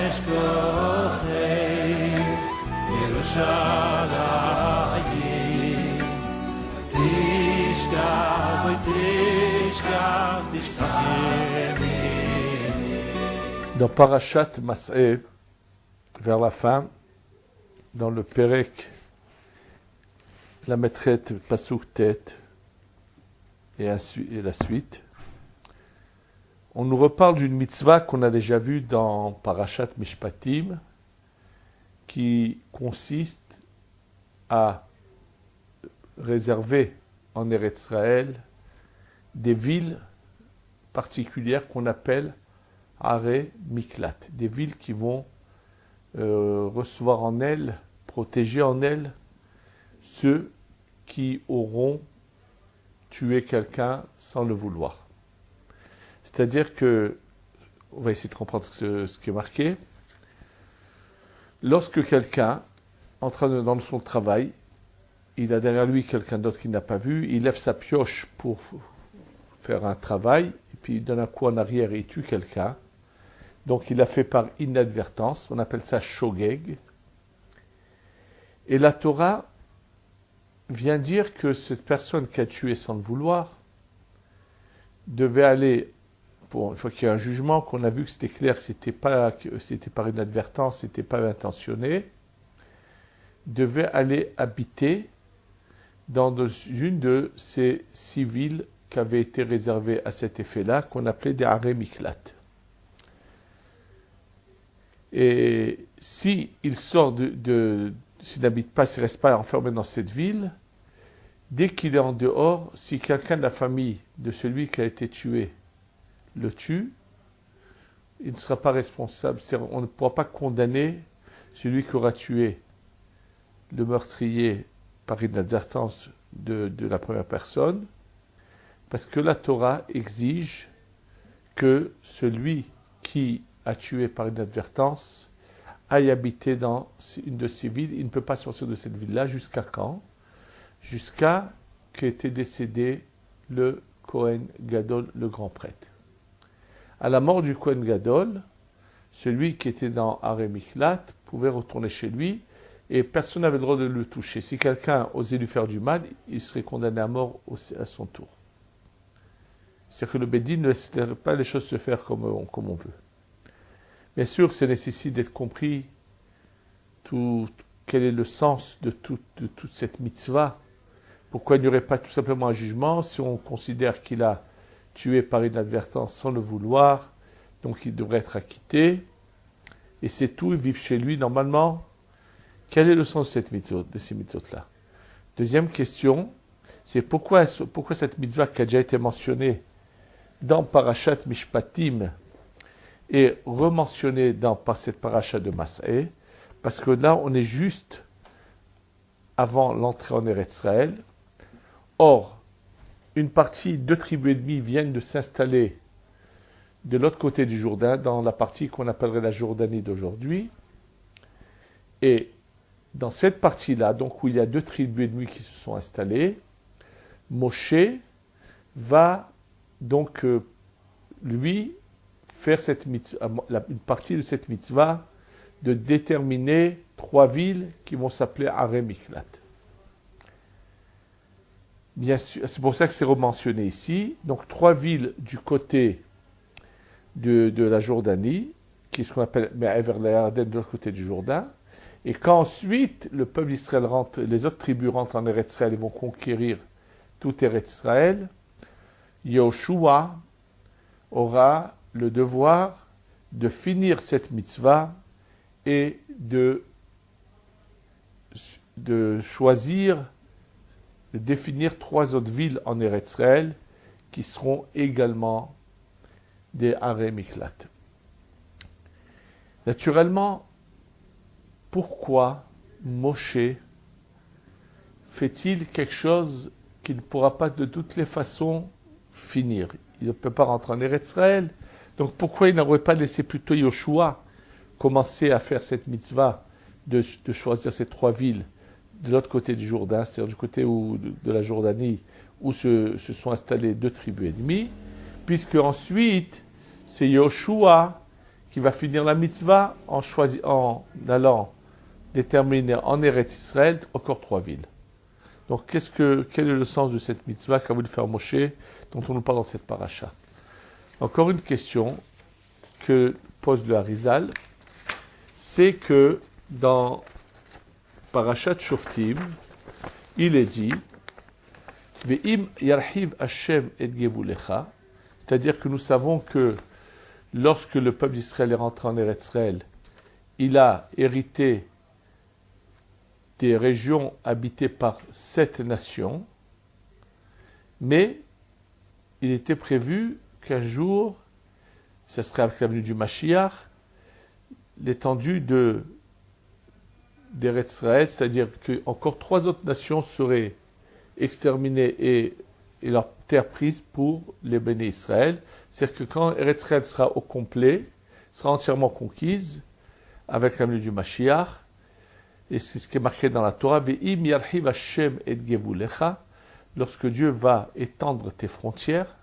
אשכוחי ירושלים תשכח ותשכח תשכח ימיני. Dans Parashat Mas'eh, vers la fin, dans le Perek, la maîtrette Pasuk Tet et la suite, on nous reparle d'une mitzvah qu'on a déjà vue dans Parashat Mishpatim, qui consiste à réserver en Eretz Israël des villes particulières qu'on appelle Are Miklat, des villes qui vont recevoir en elles, protéger en elles ceux qui auront tué quelqu'un sans le vouloir. C'est-à-dire que, on va essayer de comprendre ce qui est marqué, lorsque quelqu'un, dans son travail, il a derrière lui quelqu'un d'autre qu'il n'a pas vu, il lève sa pioche pour faire un travail, et puis il donne un coup en arrière et il tue quelqu'un. Donc il a fait par inadvertance, on appelle ça shogeg. Et la Torah vient dire que cette personne qui a tué sans le vouloir devait aller, une fois qu'il y a un jugement, qu'on a vu que c'était clair que c'était par inadvertance, c'était pas intentionné, devait aller habiter dans une de ces 6 villes qui avaient été réservées à cet effet-là, qu'on appelait des Are Miklat. Et s'il sort s'il n'habite pas, s'il ne reste pas enfermé dans cette ville, dès qu'il est en dehors, si quelqu'un de la famille de celui qui a été tué le tue, il ne sera pas responsable. On ne pourra pas condamner celui qui aura tué le meurtrier par inadvertance de la première personne, parce que la Torah exige que celui qui a tué par inadvertance aille habiter dans une de ces villes. Il ne peut pas sortir de cette ville-là jusqu'à quand? Jusqu'à qu'ait été décédé le Kohen Gadol, le grand prêtre. À la mort du Kohen Gadol, celui qui était dans Are Miklat pouvait retourner chez lui et personne n'avait le droit de le toucher. Si quelqu'un osait lui faire du mal, il serait condamné à mort à son tour. C'est-à-dire que le Bédin ne laisse pas les choses se faire comme on veut. Bien sûr, ça nécessite d'être compris quel est le sens de toute cette mitzvah. Pourquoi il n'y aurait pas tout simplement un jugement si on considère qu'il a tué par inadvertance sans le vouloir, donc il devrait être acquitté, et c'est tout, il vit chez lui normalement. Quel est le sens de ces mitzvot-là? Deuxième question, c'est pourquoi cette mitzvah qui a déjà été mentionnée dans Parashat Mishpatim est rementionnée par cette parasha de Mas'eh, parce que là on est juste avant l'entrée en Eretz Israël. Or, une partie, 2 tribus et demie viennent de s'installer de l'autre côté du Jourdain, dans la partie qu'on appellerait la Jordanie d'aujourd'hui. Et dans cette partie-là, donc où il y a 2 tribus et demie qui se sont installées, Moshe va donc lui faire une partie de cette mitzvah de déterminer 3 villes qui vont s'appeler Are Miklat. Bien sûr, c'est pour ça que c'est rementionné ici. Donc 3 villes du côté de la Jordanie, qui est ce qu'on appelle Me'aver LaYarden, de l'autre côté du Jourdain. Et quand ensuite le peuple d'Israël rentre, les autres tribus rentrent en Eretz Israël et vont conquérir tout Eretz Israël, Yoshua aura le devoir de finir cette mitzvah et de choisir, de définir 3 autres villes en Eretz Israël qui seront également des Are Miklat. Naturellement, pourquoi Moshe fait-il quelque chose qu'il ne pourra pas de toutes les façons finir? Il ne peut pas rentrer en Eretz Israël. Donc pourquoi il n'aurait pas laissé plutôt Yoshua commencer à faire cette mitzvah de choisir ces 3 villes de l'autre côté du Jourdain, c'est-à-dire du côté de la Jordanie, où se sont installées 2 tribus et demie, puisque ensuite c'est Yoshua qui va finir la mitzvah en allant déterminer en Eretz Israël encore 3 villes. Donc quel est le sens de cette mitzvah qu'a voulu faire Moshe, dont on nous parle dans cette paracha? Encore une question que pose le Harizal, c'est que dans Parashat Shoftim, il est dit Ve'im yarhiv Hashem et gevulecha, c'est-à-dire que nous savons que lorsque le peuple d'Israël est rentré en Eretz Israël, il a hérité des régions habitées par 7 nations, mais il était prévu qu'un jour, ce serait avec la venue du Mashiach, l'étendue d'Eretz Israël, c'est-à-dire qu'encore 3 autres nations seraient exterminées et leur terre prise pour les béné Israël. C'est-à-dire que quand Eretz Israël sera au complet, sera entièrement conquise, avec la venue du Mashiach, et c'est ce qui est marqué dans la Torah, Ve'im yarhiv Hashem et gevulecha, lorsque Dieu va étendre tes frontières,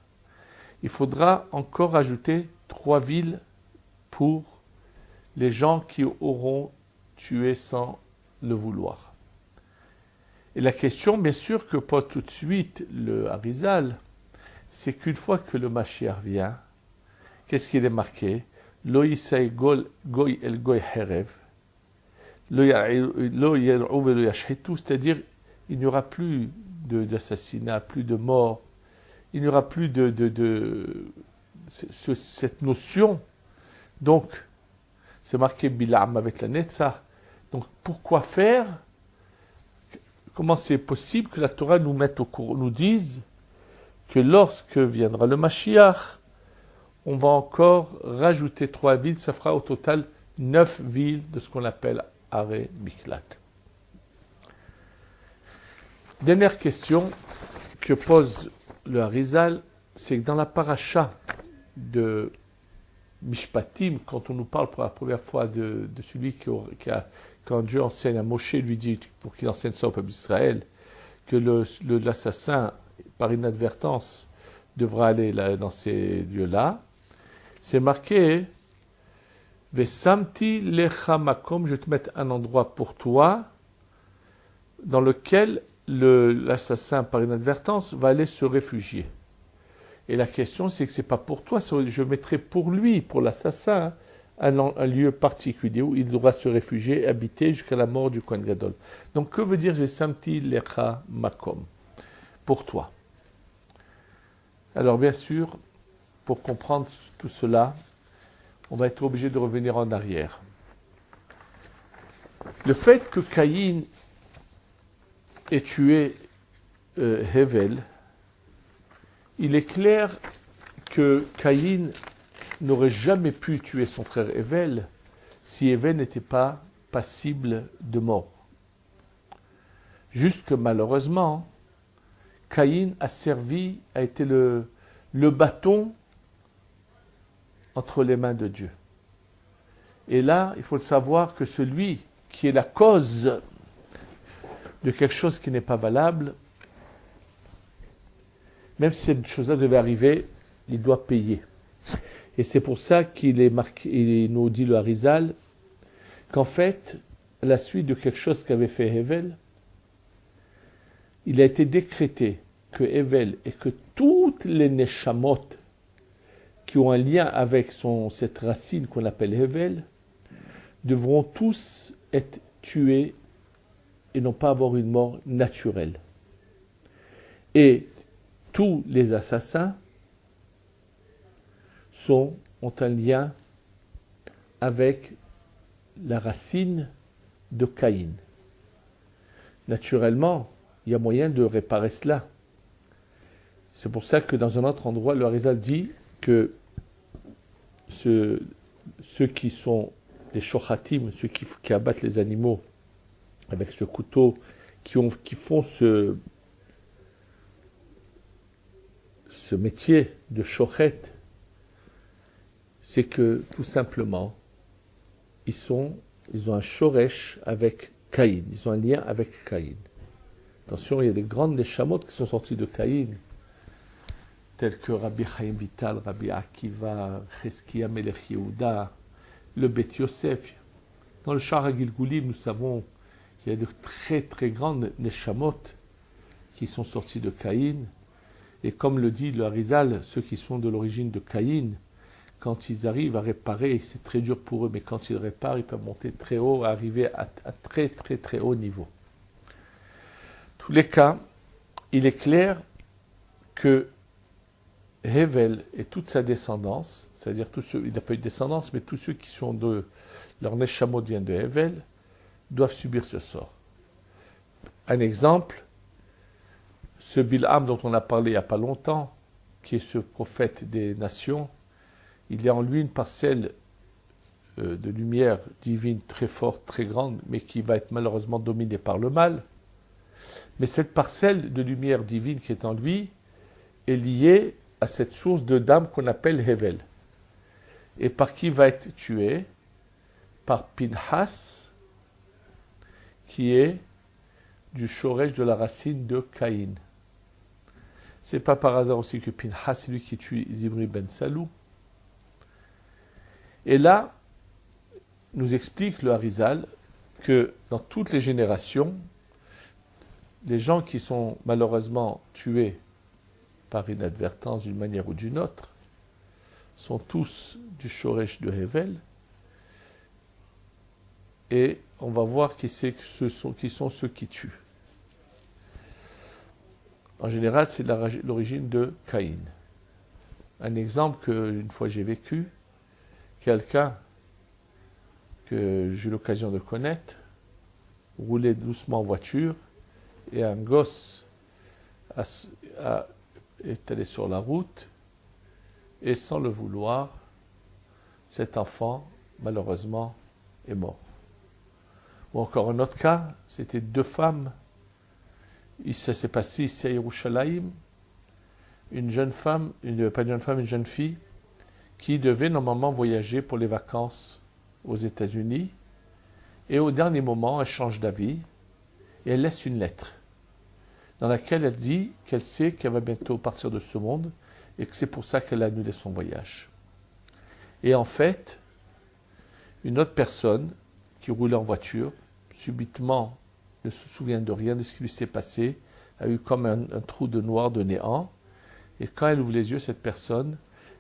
il faudra encore ajouter 3 villes pour les gens qui auront tué sans le vouloir. Et la question, bien sûr, que pose tout de suite le Harizal, c'est qu'une fois que le Mashiach vient, qu'est-ce qu'il est marqué? Lo yisai goy el goy herev, lo yer'u velo yashhitu, c'est-à-dire il n'y aura plus d'assassinat, plus de morts, il n'y aura plus cette notion. Donc, c'est marqué Bilam avec la Netzach. Donc, pourquoi faire? Comment c'est possible que la Torah nous mette au courant, nous dise que lorsque viendra le Mashiach, on va encore rajouter 3 villes, ça fera au total 9 villes de ce qu'on appelle Aré Miklat. Dernière question que pose le Harizal, c'est que dans la paracha de Mishpatim, quand on nous parle pour la première fois de celui quand Dieu enseigne à Moshe, lui dit, pour qu'il enseigne ça au peuple d'Israël, que l'assassin, par inadvertance, devra aller dans ces lieux-là, c'est marqué Vesamti lecha makom, je vais te mettre un endroit pour toi, dans lequel l'assassin, par inadvertance, va aller se réfugier. Et la question, c'est que ce n'est pas pour toi, je mettrai pour lui, pour l'assassin, un lieu particulier où il devra se réfugier, habiter jusqu'à la mort du Kohen Gadol. Donc, que veut dire Vesamti lecha makom? Pour toi. Alors, bien sûr, pour comprendre tout cela, on va être obligé de revenir en arrière. Le fait que Caïn ait tué Hevel, il est clair que Caïn n'aurait jamais pu tuer son frère Hevel si Hevel n'était pas passible de mort. Juste que malheureusement, Caïn a été le bâton entre les mains de Dieu. Et là, il faut le savoir que celui qui est la cause de quelque chose qui n'est pas valable, même si cette chose-là devait arriver, il doit payer. Et c'est pour ça qu'il est marqué, il nous dit le Harizal, qu'en fait, à la suite de quelque chose qu'avait fait Hevel, il a été décrété que Hevel et que toutes les Neshamot qui ont un lien avec cette racine qu'on appelle Hevel, devront tous être tués et non pas avoir une mort naturelle. Et tous les assassins ont un lien avec la racine de Caïn. Naturellement, il y a moyen de réparer cela. C'est pour ça que dans un autre endroit, le Harizal dit que ceux qui sont les shochatim, ceux qui abattent les animaux avec ce couteau, qui font ce métier de shochet, c'est que tout simplement, ils ont un shoresh avec Caïn, ils ont un lien avec Caïn. Attention, il y a des grandes neshamot qui sont sorties de Caïn, tels que Rabbi Chaim Vital, Rabbi Akiva, Cheskia Melech Yehuda, le Beth Yosef. Dans le Sha'ar HaGilgulim, nous savons qu'il y a de très très grandes neshamot qui sont sortis de Caïn. Et comme le dit le Harizal, ceux qui sont de l'origine de Caïn, quand ils arrivent à réparer, c'est très dur pour eux, mais quand ils réparent, ils peuvent monter très haut, arriver à très très très haut niveau. En tous les cas, il est clair que Hevel et toute sa descendance, c'est-à-dire tous ceux, il n'a pas eu de descendance, mais tous ceux qui sont de leur neshamot viennent de Hevel, doivent subir ce sort. Un exemple, ce Bil'am dont on a parlé il n'y a pas longtemps, qui est ce prophète des nations, il y a en lui une parcelle de lumière divine très forte, très grande, mais qui va être malheureusement dominée par le mal. Mais cette parcelle de lumière divine qui est en lui est liée à cette source de d'âme qu'on appelle Hevel. Et par qui va être tué? Par Pinhas, qui est du shoresh de la racine de Caïn. C'est pas par hasard aussi que Pinhas, c'est lui qui tue Zimri ben Salou. Et là, nous explique le Harizal que dans toutes les générations, les gens qui sont malheureusement tués par inadvertance d'une manière ou d'une autre sont tous du shoresh de Hevel. Et on va voir qui sont ceux qui tuent. En général, c'est l'origine de Caïn. Un exemple qu'une fois j'ai vécu, quelqu'un que j'ai eu l'occasion de connaître roulait doucement en voiture et un gosse est allé sur la route et sans le vouloir, cet enfant, malheureusement, est mort. Ou encore un autre cas, c'était deux femmes. Ça s'est passé ici à Yerushalayim. Une jeune femme, pas une jeune femme, une jeune fille, qui devait normalement voyager pour les vacances aux États-Unis. Et au dernier moment, elle change d'avis et elle laisse une lettre dans laquelle elle dit qu'elle sait qu'elle va bientôt partir de ce monde et que c'est pour ça qu'elle a annulé son voyage. Et en fait, une autre personne qui roulait en voiture, subitement ne se souvient de rien de ce qui lui s'est passé, a eu comme un trou de noir, de néant, et quand elle ouvre les yeux, cette personne,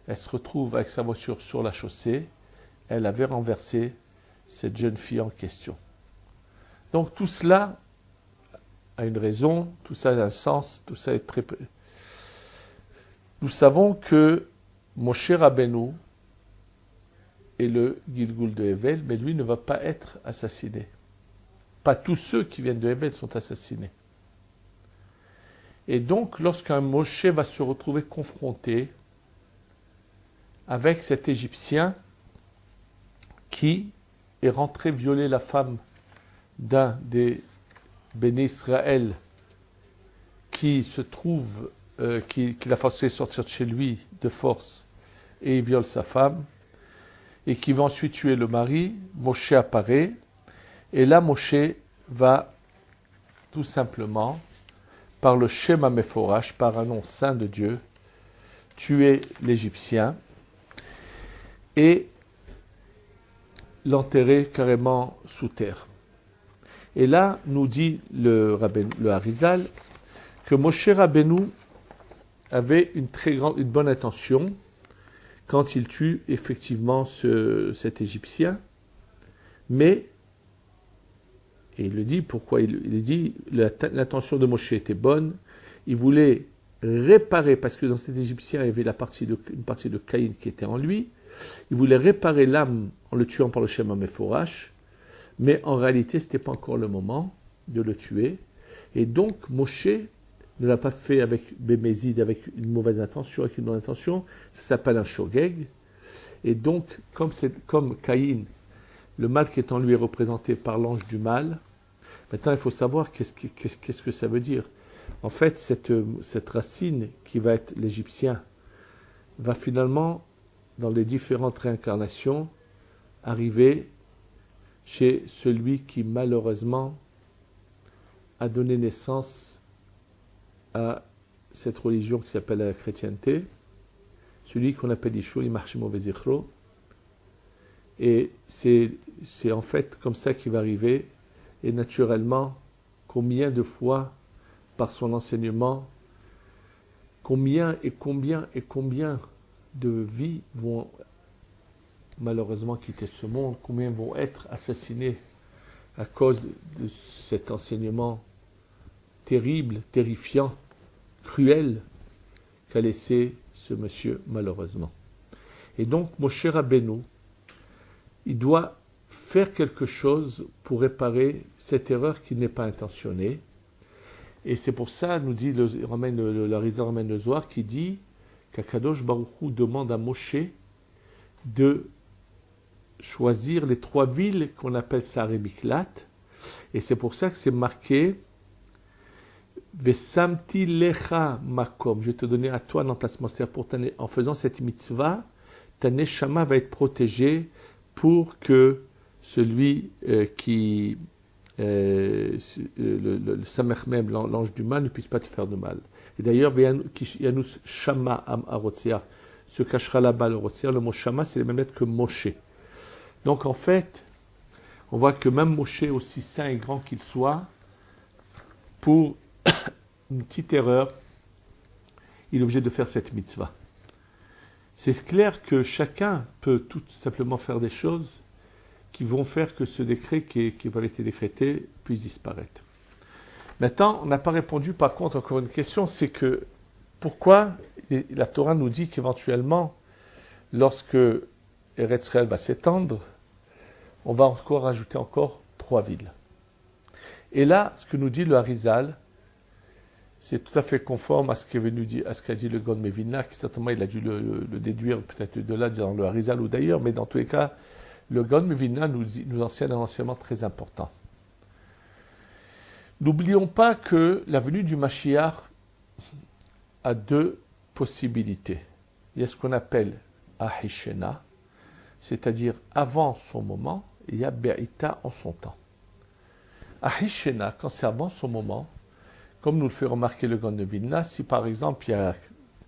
elle se retrouve avec sa voiture sur la chaussée, elle avait renversé cette jeune fille en question. Donc tout cela a une raison, tout ça a un sens, tout ça est très... Nous savons que Moshe Rabbeinu est le Gilgul de Hevel, mais lui ne va pas être assassiné. Pas tous ceux qui viennent de Hevel sont assassinés. Et donc, lorsqu'un Moshe va se retrouver confronté avec cet Égyptien qui est rentré violer la femme d'un des béné Israël qui se trouve, qui l'a forcé sortir de chez lui de force et il viole sa femme et qui va ensuite tuer le mari, Moshe apparaît et là Moshe va tout simplement par le Shema Meforash, par un nom saint de Dieu, tuer l'Égyptien et l'enterrer carrément sous terre. Et là, nous dit le Harizal que Moshe Rabbeinu avait une bonne intention quand il tue effectivement cet Égyptien, mais, et il le dit, pourquoi il dit, l'intention de Moshe était bonne, il voulait réparer, parce que dans cet Égyptien, il y avait une partie de Caïn qui était en lui, il voulait réparer l'âme en le tuant par le Shema Meforash, mais en réalité, ce n'était pas encore le moment de le tuer. Et donc, Moshe ne l'a pas fait avec Bémézid, avec une mauvaise intention, avec une bonne intention. Ça s'appelle un shogeg. Et donc, comme Caïn, le mal qui est en lui est représenté par l'ange du mal, maintenant, il faut savoir qu'est-ce que ça veut dire. En fait, cette racine qui va être l'Égyptien va finalement, dans les différentes réincarnations, arriver chez celui qui malheureusement a donné naissance à cette religion qui s'appelle la chrétienté, celui qu'on appelle Yeshua Imachimo Vezichro, Et c'est en fait comme ça qu'il va arriver. Et naturellement, combien de fois, par son enseignement, combien de vies vont malheureusement quitter ce monde, combien vont être assassinés à cause de cet enseignement terrible, terrifiant, cruel qu'a laissé ce monsieur malheureusement. Et donc Moshe Rabbeinu, il doit faire quelque chose pour réparer cette erreur qui n'est pas intentionnée. Et c'est pour ça, nous dit l'Arizal ramène le Zohar, qui dit qu'Akadosh Baruch Hu demande à Moshe de choisir les 3 villes qu'on appelle Saré Miklat. Et c'est pour ça que c'est marqué Vesamti lecha makom. Je vais te donner à toi un emplacement. C'est-à-dire en faisant cette mitzvah, ta neshama va être protégée pour que celui qui le Samech même, l'ange du mal, ne puisse pas te faire de mal. Et d'ailleurs, Yanus Shama Am Arotsia se cachera là-bas le Rotsia. Le mot Shama, c'est les mêmes lettres que Moshe. Donc en fait, on voit que même Moshe, aussi saint et grand qu'il soit, pour une petite erreur, il est obligé de faire cette mitzvah. C'est clair que chacun peut tout simplement faire des choses qui vont faire que ce décret qui avait été décrété puisse disparaître. Maintenant, on n'a pas répondu par contre encore une question, c'est que pourquoi la Torah nous dit qu'éventuellement, lorsque Eretz Israël va s'étendre, on va encore rajouter 3 villes. Et là, ce que nous dit le Harizal, c'est tout à fait conforme à ce qu'a dit le Gaon Mevilna, qui certainement il a dû le déduire peut-être de là dans le Harizal ou d'ailleurs, mais dans tous les cas, le Gaon Mevilna nous enseigne un enseignement très important. N'oublions pas que la venue du Mashiach a 2 possibilités. Il y a ce qu'on appelle Ahishena, c'est-à-dire avant son moment, et il y a Be'ita en son temps. Ahishena, quand c'est avant son moment, comme nous le fait remarquer le Gaon de Vilna, si par exemple il y a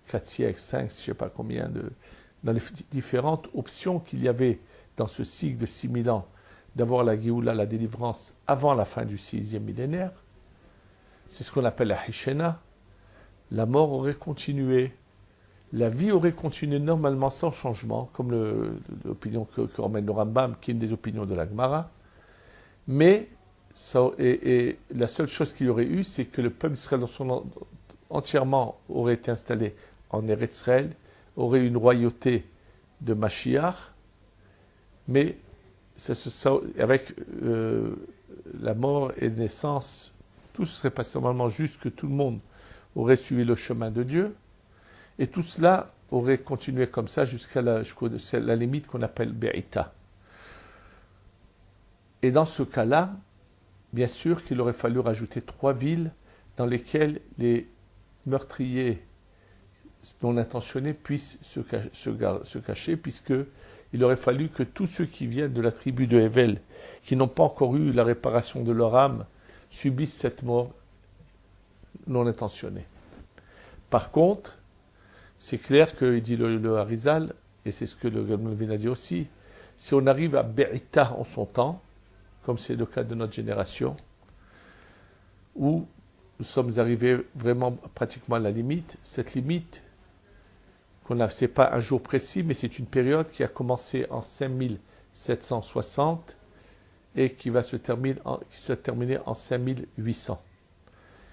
4 siècles, 5, je ne sais pas combien, dans les différentes options qu'il y avait dans ce cycle de 6000 ans, d'avoir la Géoula, la délivrance, avant la fin du 6e millénaire, c'est ce qu'on appelle la Hishena. La mort aurait continué, la vie aurait continué normalement sans changement, comme l'opinion que ramène le Rambam, qui est une des opinions de la Gemara. Mais la seule chose qu'il y aurait eu, c'est que le peuple d'Israël entièrement aurait été installé en Eretz Israël, aurait une royauté de Mashiach, mais avec la mort et la naissance, tout serait passé normalement juste que tout le monde aurait suivi le chemin de Dieu, et tout cela aurait continué comme ça jusqu'à la limite qu'on appelle Be'ita. Et dans ce cas-là, bien sûr qu'il aurait fallu rajouter 3 villes dans lesquelles les meurtriers non intentionnés puissent se cacher, puisqu'il aurait fallu que tous ceux qui viennent de la tribu de Hevel, qui n'ont pas encore eu la réparation de leur âme, subissent cette mort non intentionnée. Par contre, c'est clair qu'il dit le Harizal, et c'est ce que le Gaon a dit aussi, si on arrive à Be'ita en son temps, comme c'est le cas de notre génération, où nous sommes arrivés vraiment pratiquement à la limite. Cette limite, ce n'est pas un jour précis, mais c'est une période qui a commencé en 5760 et qui va se terminer en 5800.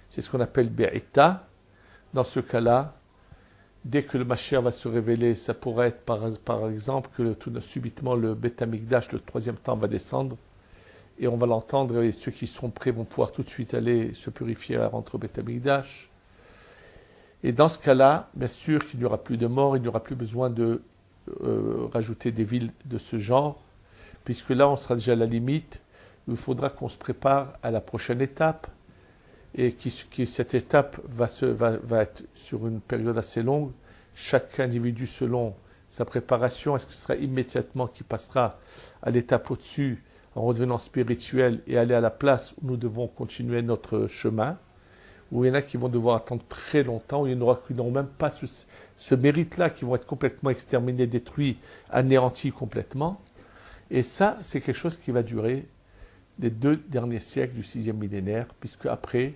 C'est ce qu'on appelle Be'ita. Dans ce cas-là, dès que le Mashiach va se révéler, ça pourrait être par exemple que tout subitement le Beth Amikdash, le 3e temps, va descendre. Et on va l'entendre, et ceux qui seront prêts vont pouvoir tout de suite aller se purifier à rentrer au Beth Amikdash. Et dans ce cas-là, bien sûr qu'il n'y aura plus de morts, il n'y aura plus besoin de rajouter des villes de ce genre, puisque là on sera déjà à la limite, il faudra qu'on se prépare à la prochaine étape, et cette étape va être sur une période assez longue. Chaque individu selon sa préparation, est-ce que ce sera immédiatement qui passera à l'étape au-dessus, en redevenant spirituel et aller à la place où nous devons continuer notre chemin, où il y en a qui vont devoir attendre très longtemps, où il y en aura qui n'auront même pas ce mérite-là, qui vont être complètement exterminés, détruits, anéantis complètement. Et ça, c'est quelque chose qui va durer les 2 derniers siècles du 6e millénaire, puisque après,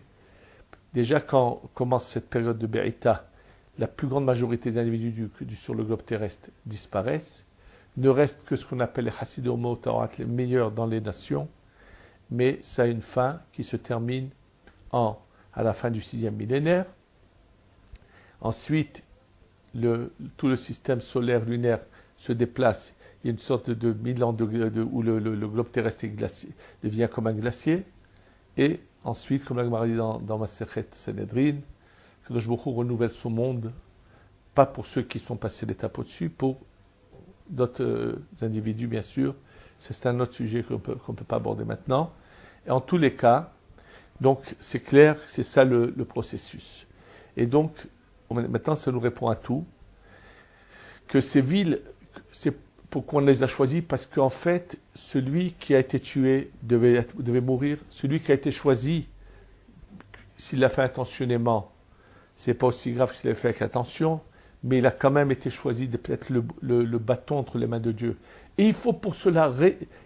déjà quand commence cette période de Be'ita, la plus grande majorité des individus sur le globe terrestre disparaissent. Ne reste que ce qu'on appelle les Hassidim Ma'otarat, les meilleurs dans les nations, mais ça a une fin qui se termine à la fin du 6e millénaire. Ensuite, tout le système solaire lunaire se déplace. Il y a une sorte de 1000 ans où le globe terrestre est glacé, devient comme un glacier. Et ensuite, comme la Gemara dit dans Masechet Sanhedrin, Kadosh Baruch Hu renouvelle son monde, pas pour ceux qui sont passés l'étape au-dessus, pour d'autres individus, bien sûr. C'est un autre sujet qu'on peut pas aborder maintenant. Et en tous les cas, donc c'est clair, c'est ça le processus. Et donc, maintenant, ça nous répond à tout. Que ces villes, c'est pourquoi on les a choisies, parce qu'en fait, celui qui a été tué devait mourir. Celui qui a été choisi, s'il l'a fait intentionnellement, c'est pas aussi grave que s'il l'a fait avec attention, mais il a quand même été choisi de peut-être le bâton entre les mains de Dieu. Et il faut pour cela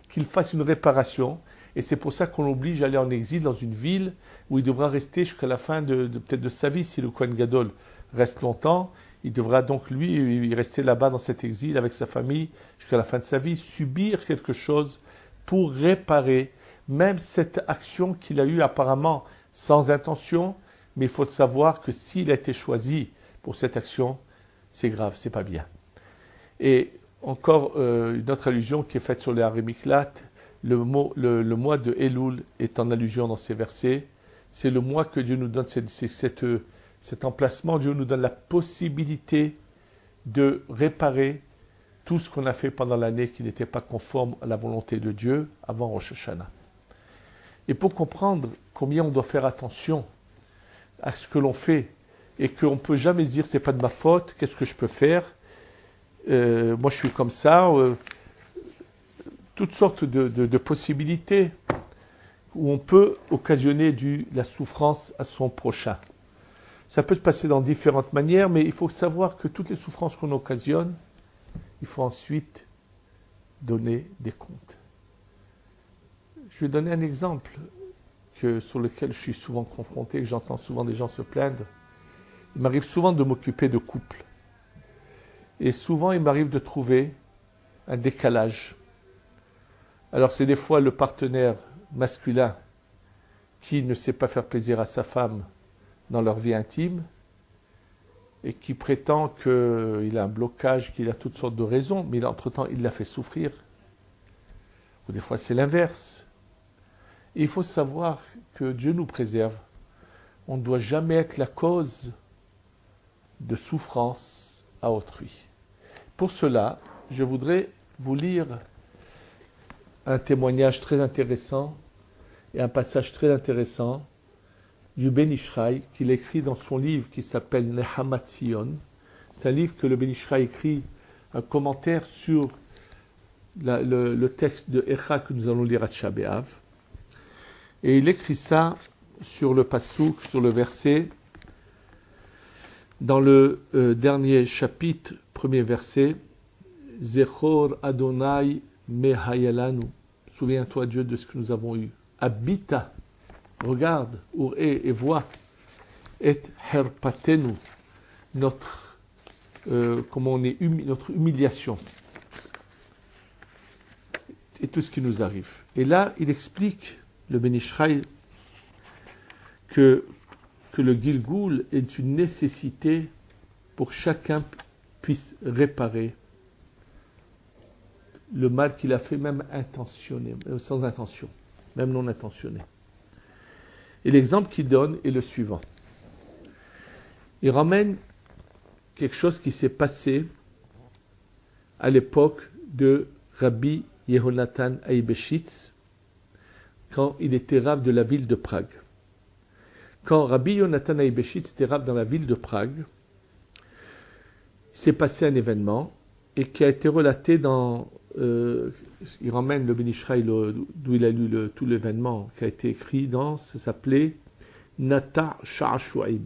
qu'il fasse une réparation. Et c'est pour ça qu'on l'oblige à aller en exil dans une ville où il devra rester jusqu'à la fin peut-être de sa vie. Si le Kohen Gadol reste longtemps, il devra donc lui rester là-bas dans cet exil avec sa famille jusqu'à la fin de sa vie, subir quelque chose pour réparer même cette action qu'il a eue apparemment sans intention, mais il faut savoir que s'il a été choisi pour cette action, c'est grave, c'est pas bien. Et encore une autre allusion qui est faite sur les Arei Miklat, le mois de Elul est en allusion dans ces versets. C'est le mois que Dieu nous donne, cet emplacement, Dieu nous donne la possibilité de réparer tout ce qu'on a fait pendant l'année qui n'était pas conforme à la volonté de Dieu avant Rosh Hashanah. Et pour comprendre combien on doit faire attention à ce que l'on fait et qu'on ne peut jamais se dire c'est pas de ma faute, qu'est-ce que je peux faire, moi je suis comme ça, toutes sortes de possibilités où on peut occasionner la souffrance à son prochain. Ça peut se passer dans différentes manières, mais il faut savoir que toutes les souffrances qu'on occasionne, il faut ensuite donner des comptes. Je vais donner un exemple sur lequel je suis souvent confronté, que j'entends souvent des gens se plaindre. Il m'arrive souvent de m'occuper de couples. Et souvent, il m'arrive de trouver un décalage. Alors, c'est des fois le partenaire masculin qui ne sait pas faire plaisir à sa femme dans leur vie intime et qui prétend qu'il a un blocage, qu'il a toutes sortes de raisons, mais entre-temps, il l'a fait souffrir. Ou des fois, c'est l'inverse. Et il faut savoir que Dieu nous préserve. On ne doit jamais être la cause de souffrance à autrui. Pour cela, je voudrais vous lire un témoignage très intéressant et un passage très intéressant du Ben Ishraï qu'il écrit dans son livre qui s'appelle Nehamat Tzion. C'est un livre que le Ben Ishraï écrit, un commentaire sur le texte de Echa que nous allons lire à Tisha B'Av. Et il écrit ça sur le passouk, sur le verset, dans le dernier chapitre, premier verset, Zechor Adonai Mehayalanu. Souviens-toi, Dieu, de ce que nous avons eu. Habita, regarde, et vois, et herpatenu, notre humiliation, et tout ce qui nous arrive. Et là, il explique, le Ben Ishraï, que le Gilgoul est une nécessité pour que chacun puisse réparer le mal qu'il a fait, même intentionné, sans intention, même non intentionné. Et l'exemple qu'il donne est le suivant. Il ramène quelque chose qui s'est passé à l'époque de Rabbi Yehonatan Eibeshitz, quand il était rave de la ville de Prague. Quand Rabbi Yonatan Eibeshitz était rave dans la ville de Prague, il s'est passé un événement et qui a été relaté dans... il ramène le Ben Ishraï d'où il a lu tout l'événement qui a été écrit ça s'appelait Nata Sha'ashuaim,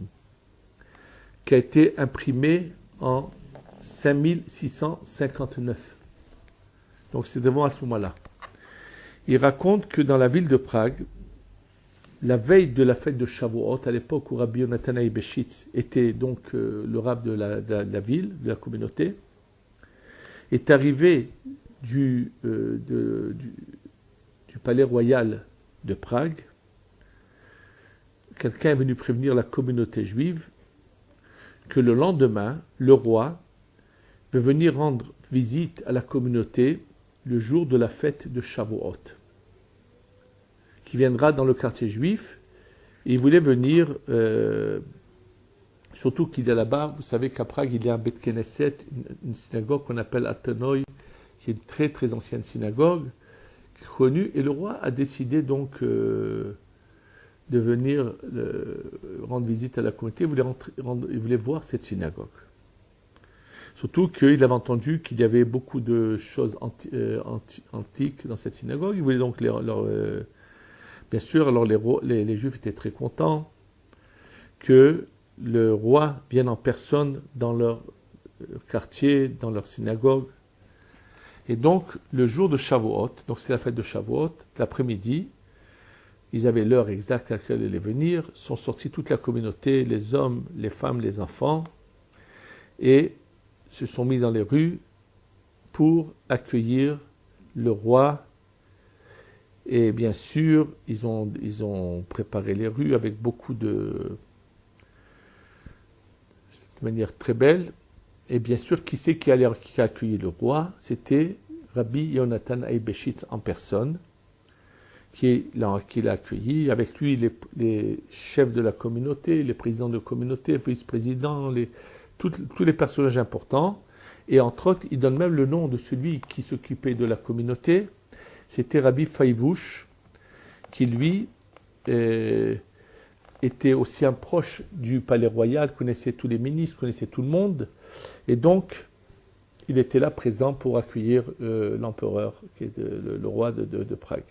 qui a été imprimé en 5659. Donc c'est devant à ce moment-là. Il raconte que dans la ville de Prague, la veille de la fête de Shavuot, à l'époque où Rabbi Yonatan Eibeshitz était donc le rabbin de la ville, de la communauté, est arrivé du palais royal de Prague. Quelqu'un est venu prévenir la communauté juive que le lendemain, le roi veut venir rendre visite à la communauté le jour de la fête de Shavuot, qui viendra dans le quartier juif. Et il voulait venir, surtout qu'il est là-bas, vous savez qu'à Prague, il y a un Bet Knesset, une synagogue qu'on appelle Atenoi, qui est une très très ancienne synagogue, connue, et le roi a décidé donc de venir rendre visite à la communauté. Il voulait voir cette synagogue. Surtout qu'il avait entendu qu'il y avait beaucoup de choses antiques dans cette synagogue. Il voulait donc bien sûr, alors les Juifs étaient très contents que le roi vienne en personne dans leur quartier, dans leur synagogue. Et donc, le jour de Shavuot, donc c'est la fête de Shavuot, l'après-midi, ils avaient l'heure exacte à laquelle ils allaient venir, sont sortis toute la communauté, les hommes, les femmes, les enfants, et se sont mis dans les rues pour accueillir le roi. Et bien sûr, ils ont préparé les rues avec beaucoup de manière très belle. Et bien sûr, qui c'est qui a accueilli le roi? C'était Rabbi Yonatan Eibeshitz en personne, qui l'a accueilli. Avec lui, les chefs de la communauté, les présidents de communauté, vice-présidents, tous les personnages importants. Et entre autres, il donne même le nom de celui qui s'occupait de la communauté. C'était Rabbi Faïvouch, qui lui était aussi un proche du palais royal, connaissait tous les ministres, connaissait tout le monde. Et donc, il était là présent pour accueillir l'empereur, qui est le roi de Prague.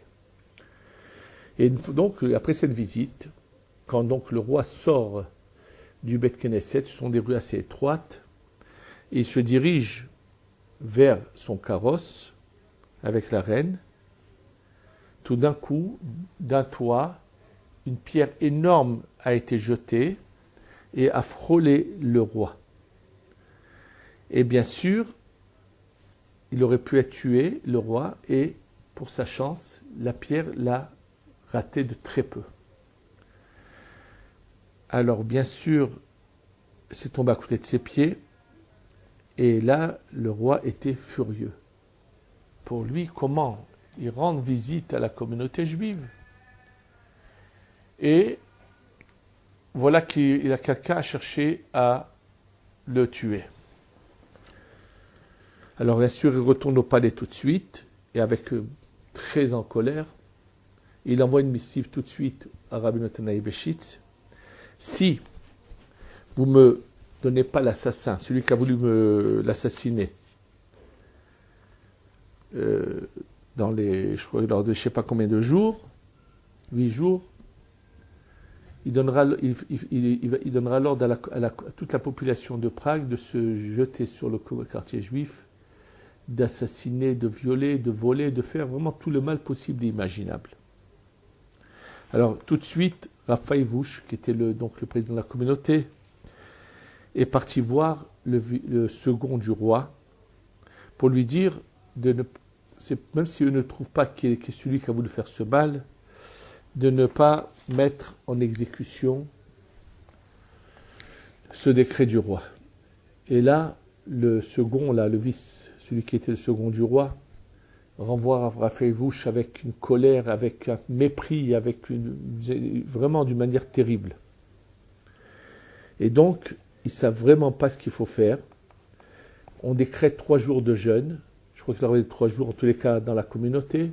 Et donc, après cette visite, quand donc le roi sort du Bet Knesset, ce sont des rues assez étroites, il se dirige vers son carrosse avec la reine. Tout d'un coup, d'un toit, une pierre énorme a été jetée et a frôlé le roi. Et bien sûr, il aurait pu être tué, le roi, et pour sa chance, la pierre l'a raté de très peu. Alors bien sûr, c'est tombé à côté de ses pieds, et là, le roi était furieux. Pour lui, comment il rend visite à la communauté juive? Et voilà qu'il a quelqu'un à chercher à le tuer. Alors bien sûr, il retourne au palais tout de suite, et avec très en colère, il envoie une missive tout de suite à Rabbi Yonatan Eibeshitz. Si vous ne me donnez pas l'assassin, celui qui a voulu l'assassiner, dans je ne sais pas combien de jours, 8 jours, il donnera l'ordre à toute la population de Prague de se jeter sur le quartier juif, d'assassiner, de violer, de voler, de faire vraiment tout le mal possible et imaginable. Alors tout de suite, Raphaël Vouch, qui était donc le président de la communauté, est parti voir le second du roi pour lui dire, même si eux ne trouvent pas qu'il est celui qui a voulu faire ce mal, de ne pas mettre en exécution ce décret du roi. Et là, le second, le vice, celui qui était le second du roi, renvoie Raphaël Vouch avec une colère, avec un mépris, vraiment d'une manière terrible. Et donc, ils ne savent vraiment pas ce qu'il faut faire. On décrète 3 jours de jeûne. Je crois qu'il y aura 3 jours, en tous les cas, dans la communauté.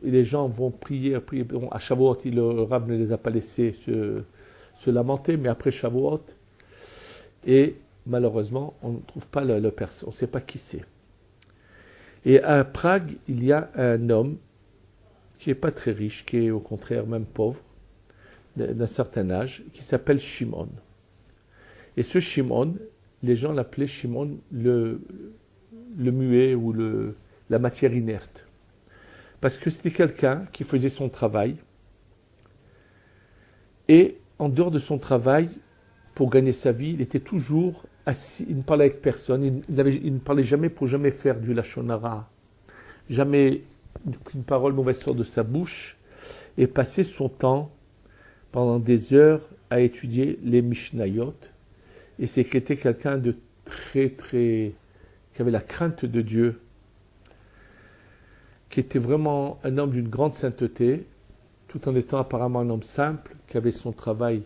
Et les gens vont prier. Bon, à Shavuot, le Rav ne les a pas laissés se lamenter, mais après Shavuot, et malheureusement, on ne trouve pas le personne, on ne sait pas qui c'est. Et à Prague, il y a un homme qui n'est pas très riche, qui est au contraire même pauvre, d'un certain âge, qui s'appelle Shimon. Et ce Shimon, les gens l'appelaient Shimon le muet ou la matière inerte. Parce que c'était quelqu'un qui faisait son travail, et en dehors de son travail, pour gagner sa vie, il était toujours assis, il ne parlait avec personne, il ne parlait jamais pour jamais faire du lachon hara, jamais une parole mauvaise sort de sa bouche, et passait son temps pendant des heures à étudier les Mishnayot, et c'est qu'il était quelqu'un de qui avait la crainte de Dieu, qui était vraiment un homme d'une grande sainteté, tout en étant apparemment un homme simple, qui avait son travail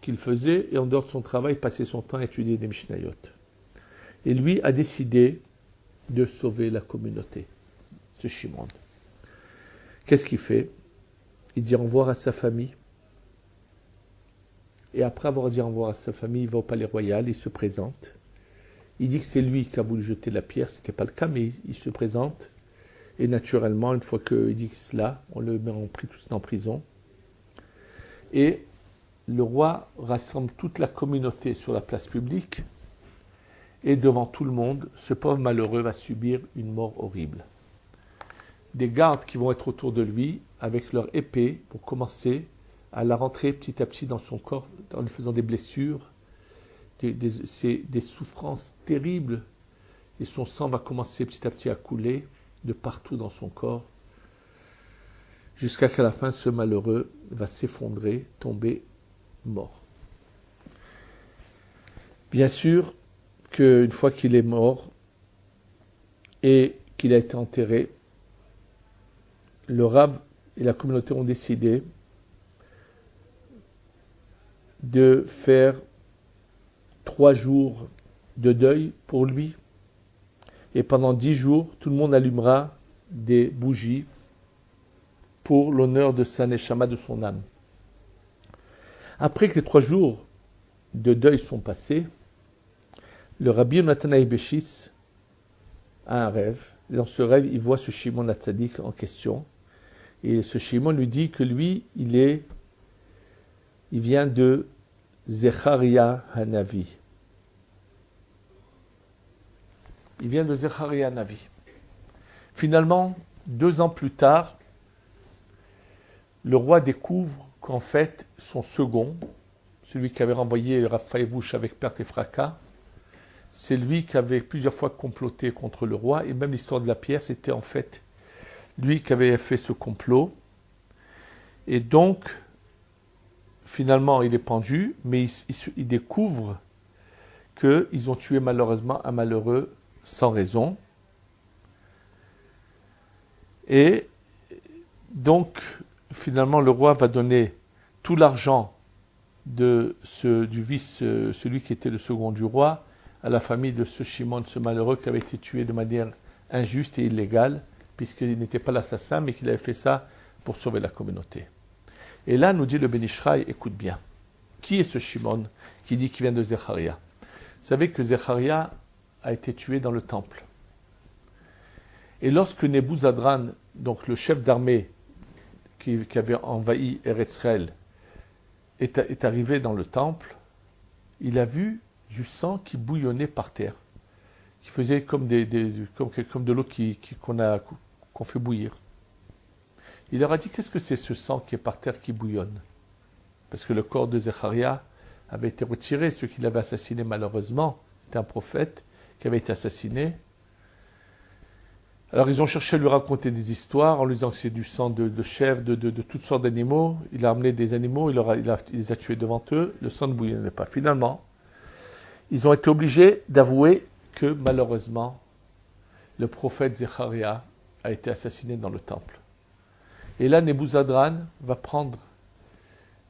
qu'il faisait, et en dehors de son travail, passait son temps à étudier des Mishnayot. Et lui a décidé de sauver la communauté, ce Shimon. Qu'est-ce qu'il fait? Il dit au revoir à sa famille, et après avoir dit au revoir à sa famille, il va au palais royal, il se présente. Il dit que c'est lui qui a voulu jeter la pierre, ce n'était pas le cas, mais il se présente. Et naturellement, une fois qu'il dit cela, on le met tout en prison. Et le roi rassemble toute la communauté sur la place publique. Et devant tout le monde, ce pauvre malheureux va subir une mort horrible. Des gardes qui vont être autour de lui, avec leur épée, pour commencer à la rentrer petit à petit dans son corps, en lui faisant des blessures, des souffrances terribles. Et son sang va commencer petit à petit à couler de partout dans son corps, jusqu'à qu'à la fin, ce malheureux va s'effondrer, tomber mort. Bien sûr qu'une fois qu'il est mort et qu'il a été enterré, le Rav et la communauté ont décidé de faire 3 jours de deuil pour lui. Et pendant 10 jours, tout le monde allumera des bougies pour l'honneur de sa neshama, de son âme. Après que les 3 jours de deuil sont passés, le Rabbi Nathanaï Béchis a un rêve. Et dans ce rêve, il voit ce Shimon HaTzadik en question. Et ce Shimon lui dit que lui, il vient de Zecharia Hanavi. Il vient de Zecharia Hanavi. Finalement, 2 ans plus tard, le roi découvre qu'en fait, son second, celui qui avait renvoyé Raphaël Bouch avec perte et fracas, c'est lui qui avait plusieurs fois comploté contre le roi, et même l'histoire de la pierre, c'était en fait lui qui avait fait ce complot. Et donc, finalement, il est pendu, mais il découvre qu'ils ont tué malheureusement un malheureux sans raison. Et donc, finalement, le roi va donner tout l'argent du vice, celui qui était le second du roi, à la famille de ce Shimon, ce malheureux qui avait été tué de manière injuste et illégale, puisqu'il n'était pas l'assassin, mais qu'il avait fait ça pour sauver la communauté. Et là, nous dit le Ben Ishraï, écoute bien, qui est ce Shimon qui dit qu'il vient de Zecharia? Vous savez que Zecharia a été tué dans le temple. Et lorsque Nebuzadran, donc le chef d'armée qui avait envahi Eretz Israël, est arrivé dans le temple, il a vu du sang qui bouillonnait par terre, qui faisait comme de l'eau qu'on fait bouillir. Il leur a dit, qu'est-ce que c'est ce sang qui est par terre qui bouillonne? Parce que le corps de Zecharia avait été retiré, ceux qui l'avaient assassiné malheureusement, c'était un prophète qui avait été assassiné. Alors ils ont cherché à lui raconter des histoires en lui disant que c'est du sang de chèvres, de toutes sortes d'animaux. Il a amené des animaux, il les a tués devant eux, le sang ne bouillonnait pas. Finalement, ils ont été obligés d'avouer que malheureusement, le prophète Zecharia a été assassiné dans le temple. Et là, Nebuzadran va prendre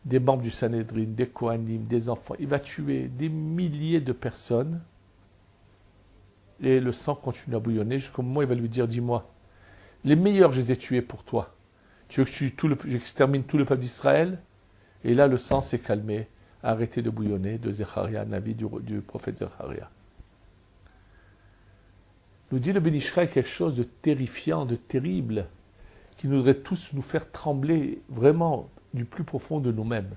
des membres du Sanhédrin, des Kohanim, des enfants. Il va tuer des milliers de personnes. Et le sang continue à bouillonner jusqu'au moment où il va lui dire, dis-moi, les meilleurs je les ai tués pour toi. Tu veux que j'extermine tout le peuple d'Israël? Et là, le sang s'est calmé, a arrêté de bouillonner de Zecharia, Navi du prophète Zecharia. Nous dit le Ben Ishraï quelque chose de terrifiant, de terrible, qui nous devrait tous nous faire trembler vraiment du plus profond de nous-mêmes.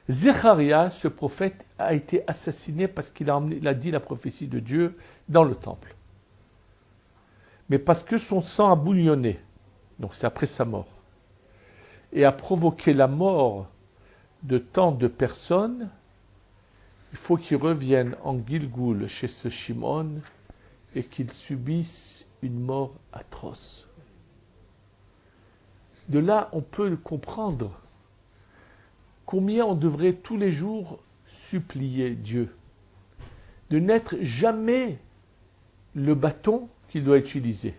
Zecharia, ce prophète, a été assassiné parce qu'il a dit la prophétie de Dieu dans le temple. mais parce que son sang a bouillonné, donc c'est après sa mort, et a provoqué la mort de tant de personnes, il faut qu'il revienne en Gilgoul chez ce Shimon et qu'il subisse une mort atroce. De là, on peut comprendre combien on devrait tous les jours supplier Dieu de n'être jamais le bâton qu'il doit utiliser.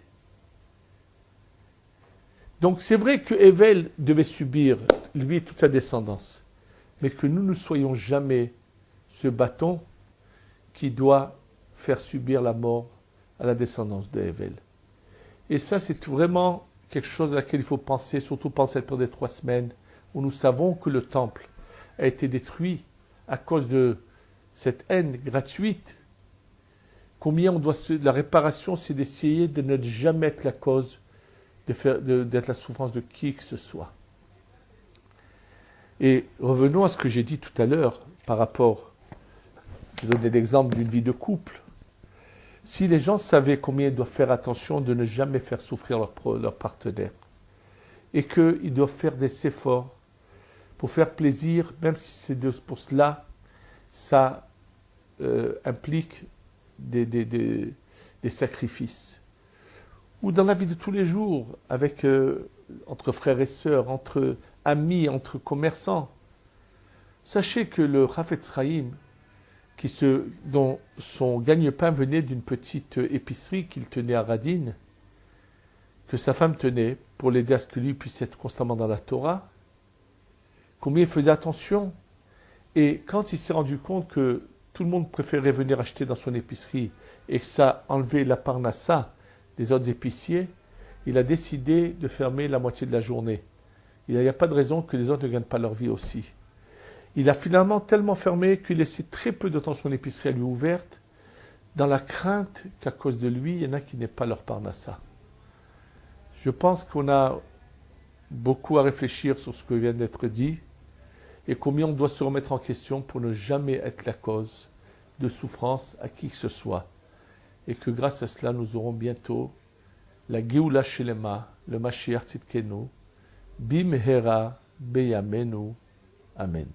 Donc c'est vrai que Ével devait subir, lui et toute sa descendance, mais que nous ne soyons jamais ce bâton qui doit faire subir la mort à la descendance de Ével. Et ça, c'est vraiment quelque chose à laquelle il faut penser, surtout pendant cette période des 3 semaines, où nous savons que le temple a été détruit à cause de cette haine gratuite. Combien on doit la réparation, c'est d'essayer de ne jamais être la cause d'être la souffrance de qui que ce soit. Et revenons à ce que j'ai dit tout à l'heure par rapport, je donnais l'exemple d'une vie de couple. Si les gens savaient combien ils doivent faire attention de ne jamais faire souffrir leur partenaire, et qu'ils doivent faire des efforts pour faire plaisir, même si c'est pour cela, ça implique des sacrifices. Ou dans la vie de tous les jours, avec, entre frères et sœurs, entre amis, entre commerçants. Sachez que le Chafetz Chaim, dont son gagne-pain venait d'une petite épicerie qu'il tenait à Radin, que sa femme tenait pour l'aider à ce que lui puisse être constamment dans la Torah, combien il faisait attention. Et quand il s'est rendu compte que tout le monde préférait venir acheter dans son épicerie et que ça enlevait la parnassa des autres épiciers, il a décidé de fermer la moitié de la journée. Il n'y a pas de raison que les autres ne gagnent pas leur vie aussi. Il a finalement tellement fermé qu'il laissait très peu de temps son épicerie à lui ouverte, dans la crainte qu'à cause de lui, il y en a qui n'aient pas leur parnassa. Je pense qu'on a beaucoup à réfléchir sur ce que vient d'être dit et combien on doit se remettre en question pour ne jamais être la cause de souffrance à qui que ce soit. Et que grâce à cela, nous aurons bientôt la Geoula Shelema, le Mashiach Tzidkenu, Bimhera Beyamenu. Amen.